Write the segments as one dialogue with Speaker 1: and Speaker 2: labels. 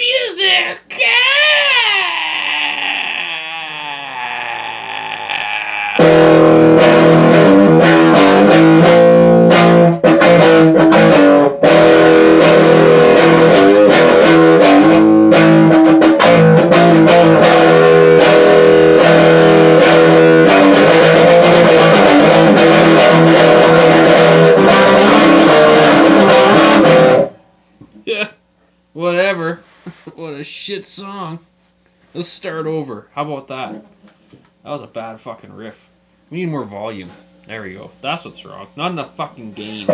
Speaker 1: Beerzerker! Yeah, whatever. What a shit song. Let's start over. How about that? That was a bad fucking riff. We need more volume. There we go. That's what's wrong. Not enough fucking gain.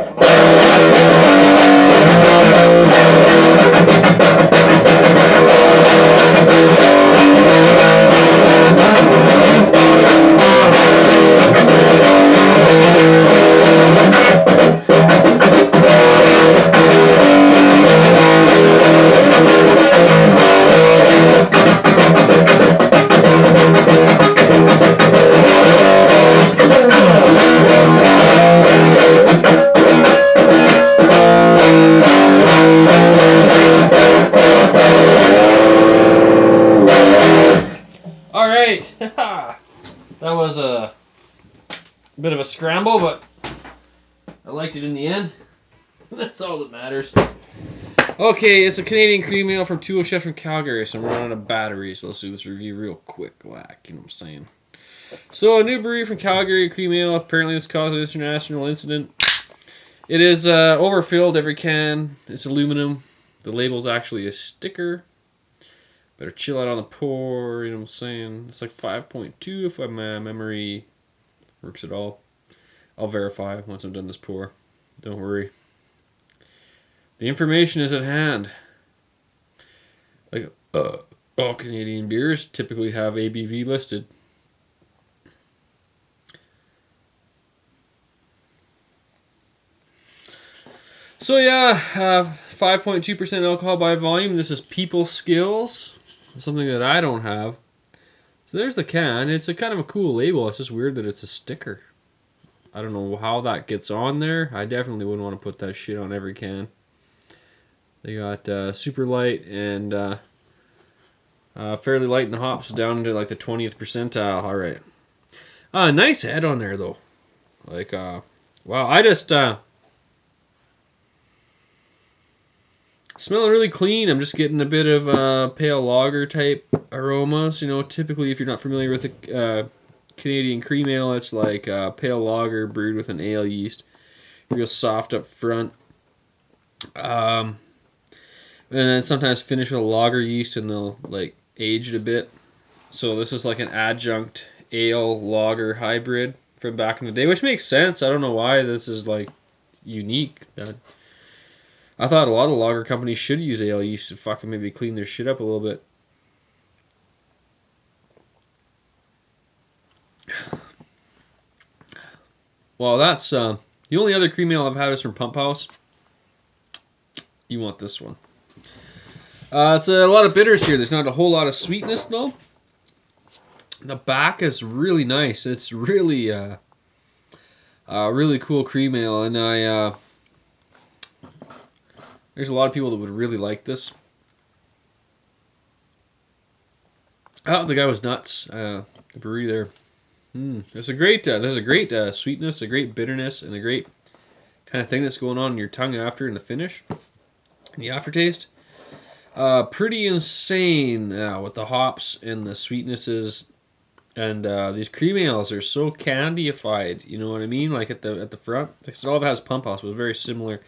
Speaker 1: Alright. That was a bit of a scramble, but I liked it in the end. That's all that matters. Okay, it's a Canadian cream ale from Tool Chef from Calgary, so I'm running out of batteries. So let's do this review real quick, like, you know what I'm saying. So, a new brewery from Calgary, cream ale. Apparently, this caused an international incident. It is overfilled, every can. It's aluminum. The label's actually a sticker. Better chill out on the pour, you know what I'm saying. It's like 5.2 if my memory works at all. I'll verify once I'm done this pour. Don't worry. The information is at hand. Like all Canadian beers typically have ABV listed. So yeah, 5.2% alcohol by volume. This is People Skills, something that I don't have. So there's the can. It's a kind of a cool label. It's just weird that it's a sticker. I don't know how that gets on there. I definitely wouldn't want to put that shit on every can. They got super light and fairly light in the hops, down to like the 20th percentile. All right. Nice head on there though. Like, wow. I just smelling really clean. I'm just getting a bit of pale lager type aromas. You know, typically if you're not familiar with a Canadian cream ale, it's like pale lager brewed with an ale yeast. Real soft up front. And then sometimes finish with a lager yeast and they'll like age it a bit. So this is like an adjunct ale lager hybrid from back in the day, which makes sense. I don't know why this is like unique. I thought a lot of lager companies should use ale yeast to fucking maybe clean their shit up a little bit. Well, that's the only other cream ale I've had is from Pump House. You want this one. It's a lot of bitters here. There's not a whole lot of sweetness, though. The back is really nice. It's really, really cool cream ale, and there's a lot of people that would really like this. Oh, the guy was nuts. The brewery there. There's a great sweetness, a great bitterness, and a great kind of thing that's going on in your tongue after in the finish, in the aftertaste. Pretty insane with the hops and the sweetnesses, and these cream ales are so candyified. You know what I mean? Like at the front, it all has Pump House was very similar,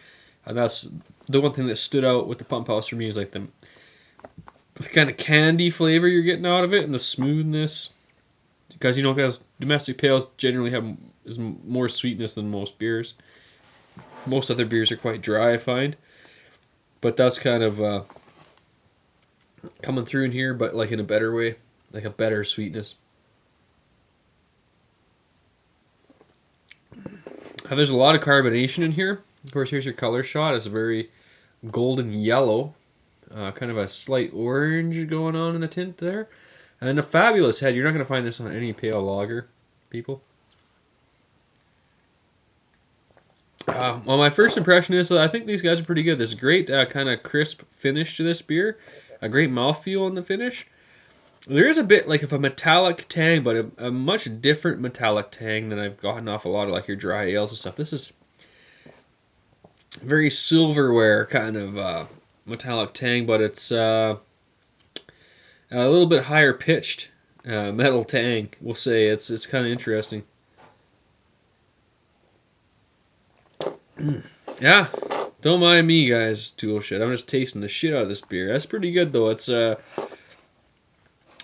Speaker 1: and that's the one thing that stood out with the Pump House for me is like the kind of candy flavor you're getting out of it and the smoothness. Because you know, guys, domestic pales generally have more sweetness than most beers. Most other beers are quite dry, I find, but that's kind of coming through in here, but like in a better way, like a better sweetness. There's a lot of carbonation in here. Of course, here's your color shot. It's a very golden yellow, kind of a slight orange going on in the tint there. And a fabulous head. You're not going to find this on any pale lager, people. Well, my first impression is that I think these guys are pretty good. There's a great kind of crisp finish to this beer. a great mouthfeel in the finish. There is a bit like of a metallic tang, but a much different metallic tang than I've gotten off a lot of like your dry ales and stuff. This is very silverware kind of metallic tang, but it's a little bit higher pitched metal tang. We'll say it's kind of interesting. Yeah, don't mind me, guys. Tool shit. I'm just tasting the shit out of this beer. That's pretty good though. It's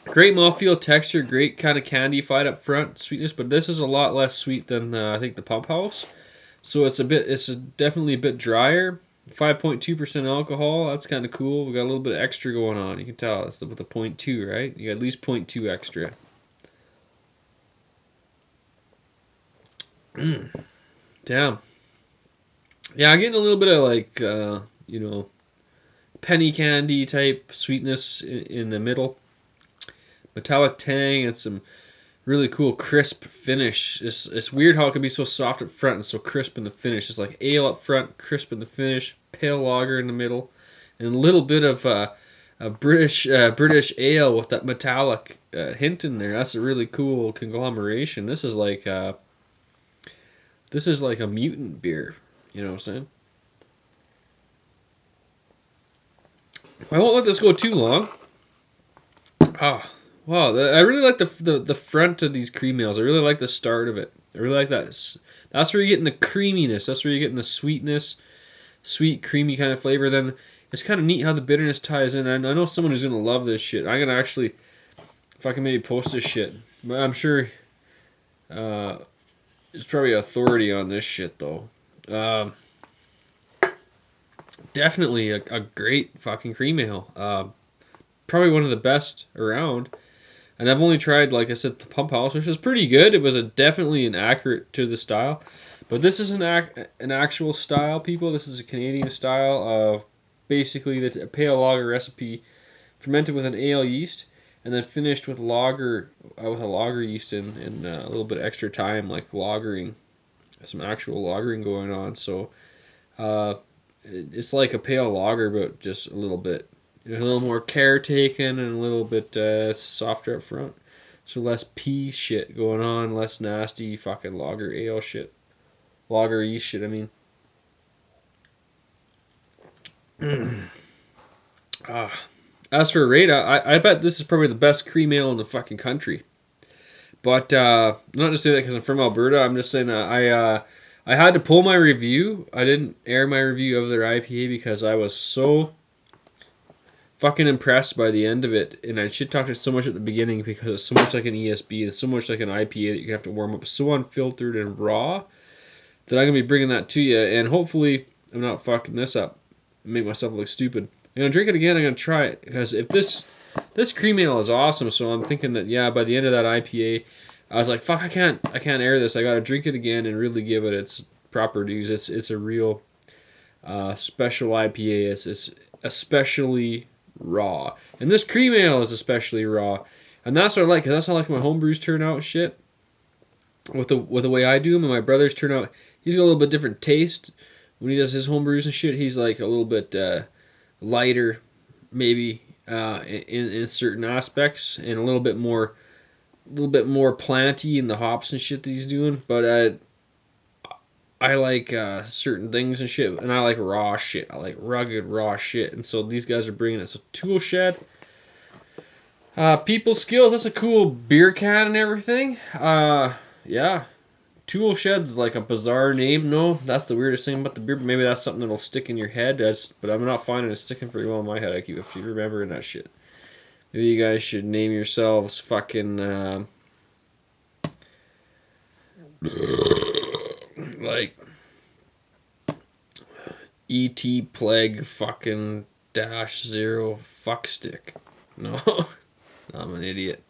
Speaker 1: great mouthfeel, texture, great kind of candy-fied up front, sweetness, but this is a lot less sweet than I think the Pump House. So it's definitely a bit drier. 5.2% alcohol. That's kind of cool. We got a little bit of extra going on. You can tell that's with the 0.2, right? You got at least 0.2 extra. Damn. Yeah, I'm getting a little bit of like penny candy type sweetness in the middle. Metallic tang and some really cool crisp finish. It's weird how it can be so soft up front and so crisp in the finish. It's like ale up front, crisp in the finish, pale lager in the middle, and a little bit of a British ale with that metallic hint in there. That's a really cool conglomeration. This is like a mutant beer. You know what I'm saying? I won't let this go too long. Ah. Wow, I really like the front of these cream ales. I really like the start of it. I really like that. That's where you're getting the creaminess. That's where you're getting the sweetness, sweet, creamy kind of flavor. Then it's kind of neat how the bitterness ties in. I know someone who's going to love this shit. I'm going to actually, if I can maybe post this shit. But I'm sure there's probably authority on this shit, though. Definitely a great fucking cream ale. Probably one of the best around. And I've only tried, like I said, the Pump House, which was pretty good. It was definitely an accurate to the style. But this is an actual style, people. This is a Canadian style of basically a pale lager recipe fermented with an ale yeast and then finished with lager with a lager yeast and a little bit extra time, like lagering, some actual lagering going on. So it's like a pale lager, but just a little bit. A little more care taken and a little bit softer up front. So less pea shit going on, less nasty fucking lager ale shit. Lager yeast shit, I mean. As for rate, I bet this is probably the best cream ale in the fucking country. But I'm not just saying that because I'm from Alberta. I'm just saying I had to pull my review. I didn't air my review of their IPA because I was so fucking impressed by the end of it, and I shit talked it so much at the beginning because it's so much like an ESB, it's so much like an IPA that you have to warm up, so unfiltered and raw that I'm gonna be bringing that to you, and hopefully I'm not fucking this up and make myself look stupid. I'm gonna drink it again. I'm gonna try it because if this cream ale is awesome, so I'm thinking that by the end of that IPA, I was like, fuck, I can't air this. I gotta drink it again and really give it its proper dues. It's a real special IPA. It's especially raw, and this cream ale is especially raw, and that's what I like, because that's how I like my homebrews turn out and shit, with the way I do them, and my brother's turn out, he's got a little bit different taste when he does his homebrews and shit. He's like a little bit lighter, maybe in certain aspects, and a little bit more planty in the hops and shit that he's doing, but I like certain things and shit, and I like raw shit. I like rugged raw shit, and so these guys are bringing it. So Tool Shed, People Skills. That's a cool beer can and everything. Yeah, Tool Shed's like a bizarre name. No, that's the weirdest thing about the beer. Maybe that's something that'll stick in your head. But I'm not finding it sticking very well in my head. I keep remembering that shit. Maybe you guys should name yourselves fucking like E.T. Plague fucking -0 fuckstick. No, I'm an idiot.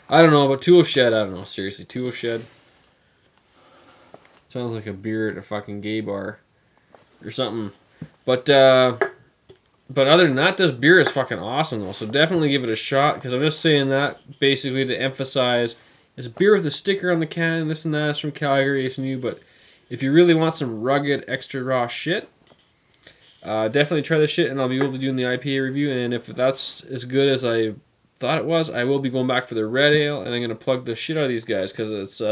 Speaker 1: I don't know, but Tool Shed, I don't know. Seriously, Tool Shed sounds like a beer at a fucking gay bar or something. But other than that, this beer is fucking awesome though. So definitely give it a shot, because I'm just saying that basically to emphasize it's a beer with a sticker on the can. This and that is from Calgary. It's new, but if you really want some rugged, extra raw shit, Definitely try this shit, and I'll be able to do the IPA review. And if that's as good as I thought it was, I will be going back for the red ale, and I'm gonna plug the shit out of these guys because it's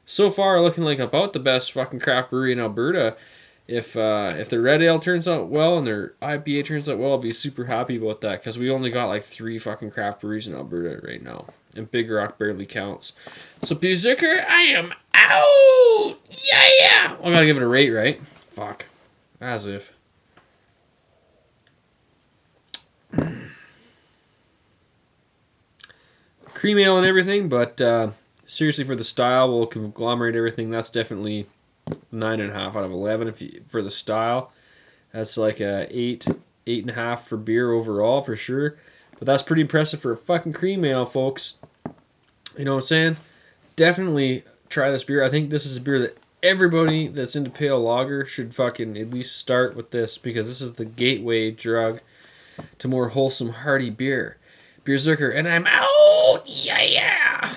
Speaker 1: so far looking like about the best fucking craft brewery in Alberta. If their red ale turns out well and their IPA turns out well, I'll be super happy about that because we only got like 3 fucking craft breweries in Alberta right now, and Big Rock barely counts. So Beerzerker, I am out. Yeah. I gotta give it a rate, right? Fuck. As if. Cream ale and everything, but seriously, for the style, we'll conglomerate everything. That's definitely 9.5 out of 11 for the style. That's like a 8.5 for beer overall for sure. But that's pretty impressive for a fucking cream ale, folks. You know what I'm saying? Definitely try this beer. I think this is a beer that everybody that's into pale lager should fucking at least start with this because this is the gateway drug to more wholesome, hearty beer. Beerzerker, and I'm out! Yeah!